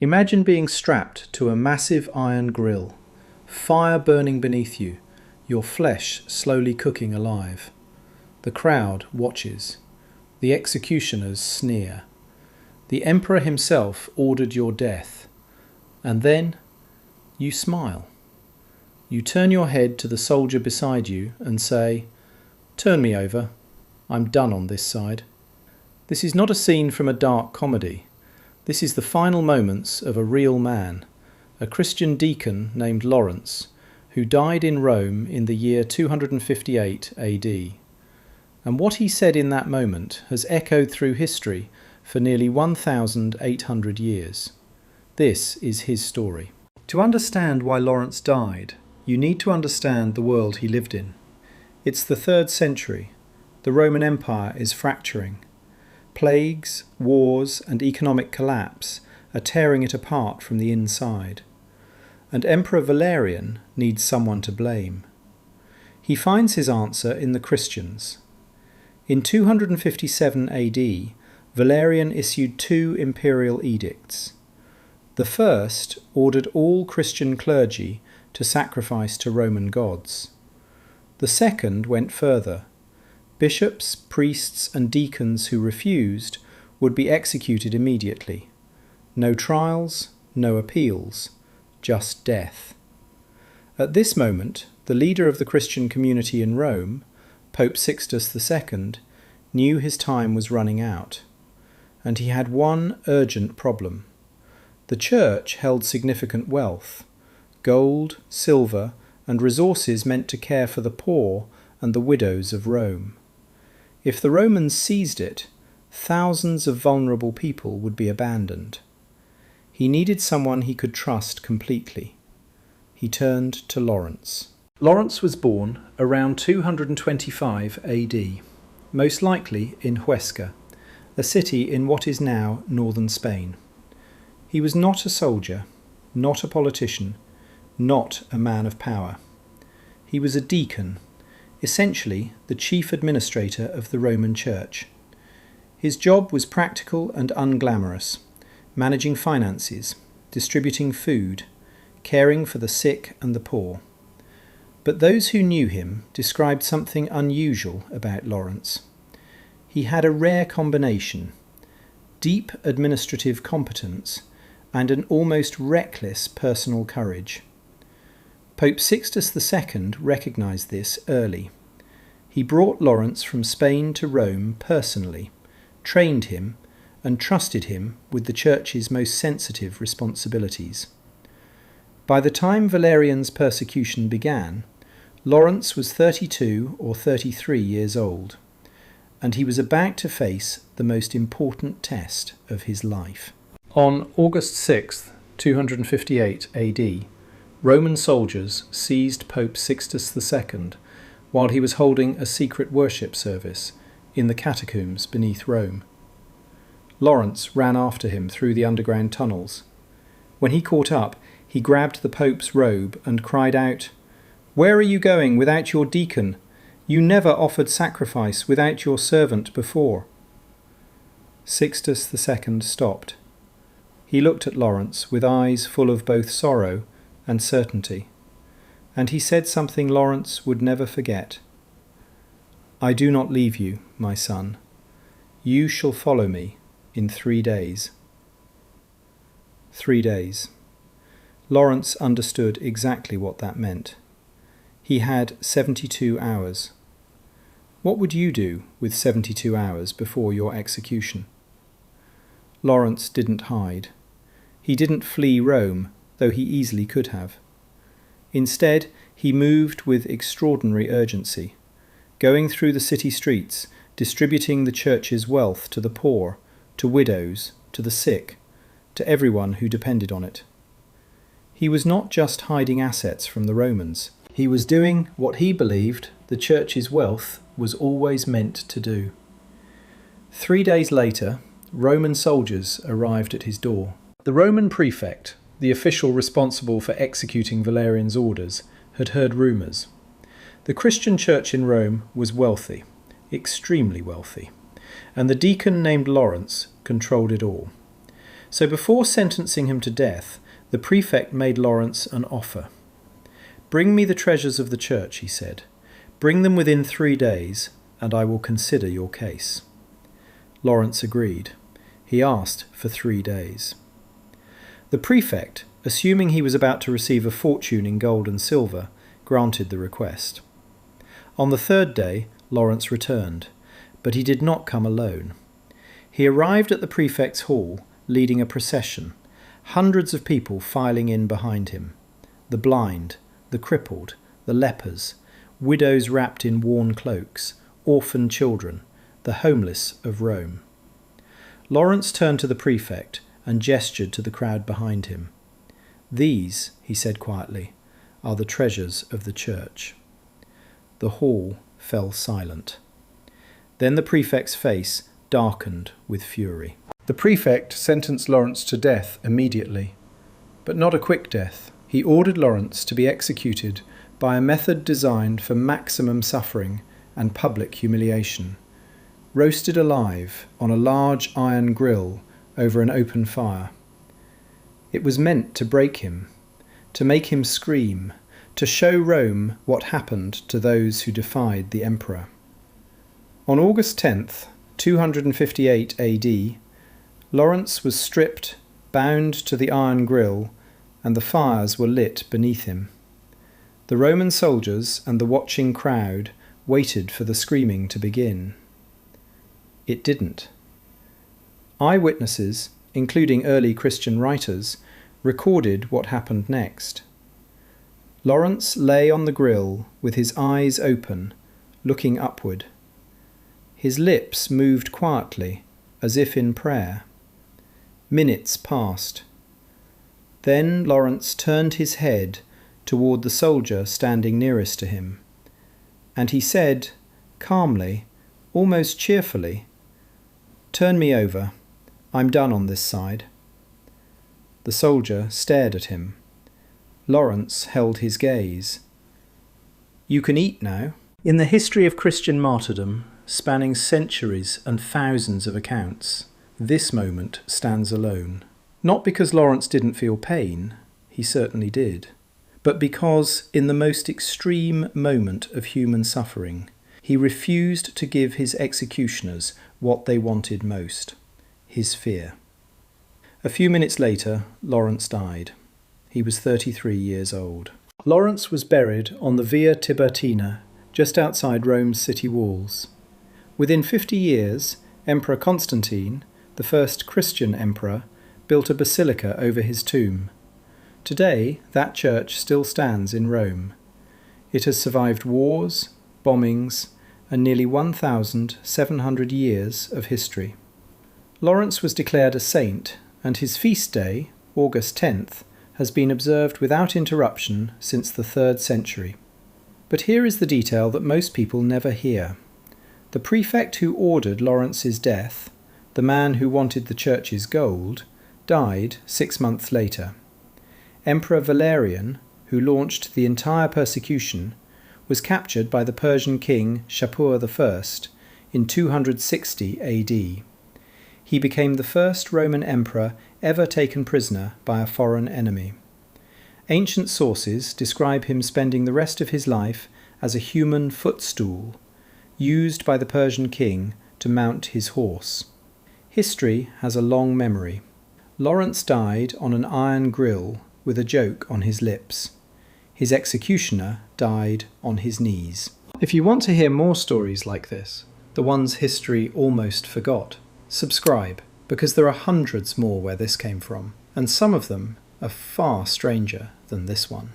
Imagine being strapped to a massive iron grill, fire burning beneath you, your flesh slowly cooking alive. The crowd watches. The executioners sneer. The emperor himself ordered your death. And then you smile. You turn your head to the soldier beside you and say, "Turn me over. I'm done on this side." This is not a scene from a dark comedy. This is the final moments of a real man, a Christian deacon named Lawrence, who died in Rome in the year 258 AD. And what he said in that moment has echoed through history for nearly 1,800 years. This is his story. To understand why Lawrence died, you need to understand the world he lived in. It's the 3rd century. The Roman Empire is fracturing. Plagues, wars, and economic collapse are tearing it apart from the inside. And Emperor Valerian needs someone to blame. He finds his answer in the Christians. In 257 AD, Valerian issued 2 imperial edicts. The first ordered all Christian clergy to sacrifice to Roman gods. The second went further. Bishops, priests, and deacons who refused would be executed immediately. No trials, no appeals, just death. At this moment, the leader of the Christian community in Rome, Pope Sixtus II, knew his time was running out. And he had one urgent problem. The church held significant wealth, gold, silver, and resources meant to care for the poor and the widows of Rome. If the Romans seized it, thousands of vulnerable people would be abandoned. He needed someone he could trust completely. He turned to Lawrence. Lawrence was born around 225 AD, most likely in Huesca, a city in what is now northern Spain. He was not a soldier, not a politician, not a man of power. He was a deacon, essentially the chief administrator of the Roman Church. His job was practical and unglamorous, managing finances, distributing food, caring for the sick and the poor. But those who knew him described something unusual about Lawrence. He had a rare combination: deep administrative competence and an almost reckless personal courage. Pope Sixtus II recognised this early. He brought Lawrence from Spain to Rome personally, trained him, and trusted him with the Church's most sensitive responsibilities. By the time Valerian's persecution began, Lawrence was 32 or 33 years old, and he was about to face the most important test of his life. On August 6, 258 AD, Roman soldiers seized Pope Sixtus II while he was holding a secret worship service in the catacombs beneath Rome. Lawrence ran after him through the underground tunnels. When he caught up, he grabbed the Pope's robe and cried out, "Where are you going without your deacon? You never offered sacrifice without your servant before." Sixtus II stopped. He looked at Lawrence with eyes full of both sorrow and certainty, and he said something Lawrence would never forget. "I do not leave you, my son. You shall follow me in 3 days." 3 days. Lawrence understood exactly what that meant. He had 72 hours. What would you do with 72 hours before your execution? Lawrence didn't hide. He didn't flee Rome, though he easily could have. Instead, he moved with extraordinary urgency, going through the city streets, distributing the church's wealth to the poor, to widows, to the sick, to everyone who depended on it. He was not just hiding assets from the Romans. He was doing what he believed the church's wealth was always meant to do. 3 days later, Roman soldiers arrived at his door. The Roman prefect, the official responsible for executing Valerian's orders, had heard rumours. The Christian church in Rome was wealthy, extremely wealthy, and the deacon named Lawrence controlled it all. So before sentencing him to death, the prefect made Lawrence an offer. "Bring me the treasures of the church," he said. "Bring them within 3 days, and I will consider your case." Lawrence agreed. He asked for 3 days. The prefect, assuming he was about to receive a fortune in gold and silver, granted the request. On the 3rd day, Lawrence returned, but he did not come alone. He arrived at the prefect's hall, leading a procession, hundreds of people filing in behind him: the blind, the crippled, the lepers, widows wrapped in worn cloaks, orphan children, the homeless of Rome. Lawrence turned to the prefect and gestured to the crowd behind him. "These," he said quietly, "are the treasures of the church." The hall fell silent. Then the prefect's face darkened with fury. The prefect sentenced Lawrence to death immediately, but not a quick death. He ordered Lawrence to be executed by a method designed for maximum suffering and public humiliation, roasted alive on a large iron grill over an open fire. It was meant to break him, to make him scream, to show Rome what happened to those who defied the emperor. On August 10th, 258 AD, Lawrence was stripped, bound to the iron grill, and the fires were lit beneath him. The Roman soldiers and the watching crowd waited for the screaming to begin. It didn't. Eyewitnesses, including early Christian writers, recorded what happened next. Lawrence lay on the grill with his eyes open, looking upward. His lips moved quietly, as if in prayer. Minutes passed. Then Lawrence turned his head toward the soldier standing nearest to him, and he said, calmly, almost cheerfully, "Turn me over. I'm done on this side." The soldier stared at him. Lawrence held his gaze. "You can eat now." In the history of Christian martyrdom, spanning centuries and thousands of accounts, this moment stands alone. Not because Lawrence didn't feel pain, he certainly did, but because, in the most extreme moment of human suffering, he refused to give his executioners what they wanted most: his fear. A few minutes later, Lawrence died. He was 33 years old. Lawrence was buried on the Via Tiburtina, just outside Rome's city walls. Within 50 years, Emperor Constantine, the first Christian emperor, built a basilica over his tomb. Today, that church still stands in Rome. It has survived wars, bombings, and nearly 1,700 years of history. Lawrence was declared a saint, and his feast day, August 10th, has been observed without interruption since the 3rd century. But here is the detail that most people never hear. The prefect who ordered Lawrence's death, the man who wanted the church's gold, died 6 months later. Emperor Valerian, who launched the entire persecution, was captured by the Persian king Shapur I in 260 AD. He became the first Roman emperor ever taken prisoner by a foreign enemy. Ancient sources describe him spending the rest of his life as a human footstool, used by the Persian king to mount his horse. History has a long memory. Lawrence died on an iron grill with a joke on his lips. His executioner died on his knees. If you want to hear more stories like this, the ones history almost forgot, subscribe, because there are hundreds more where this came from, and some of them are far stranger than this one.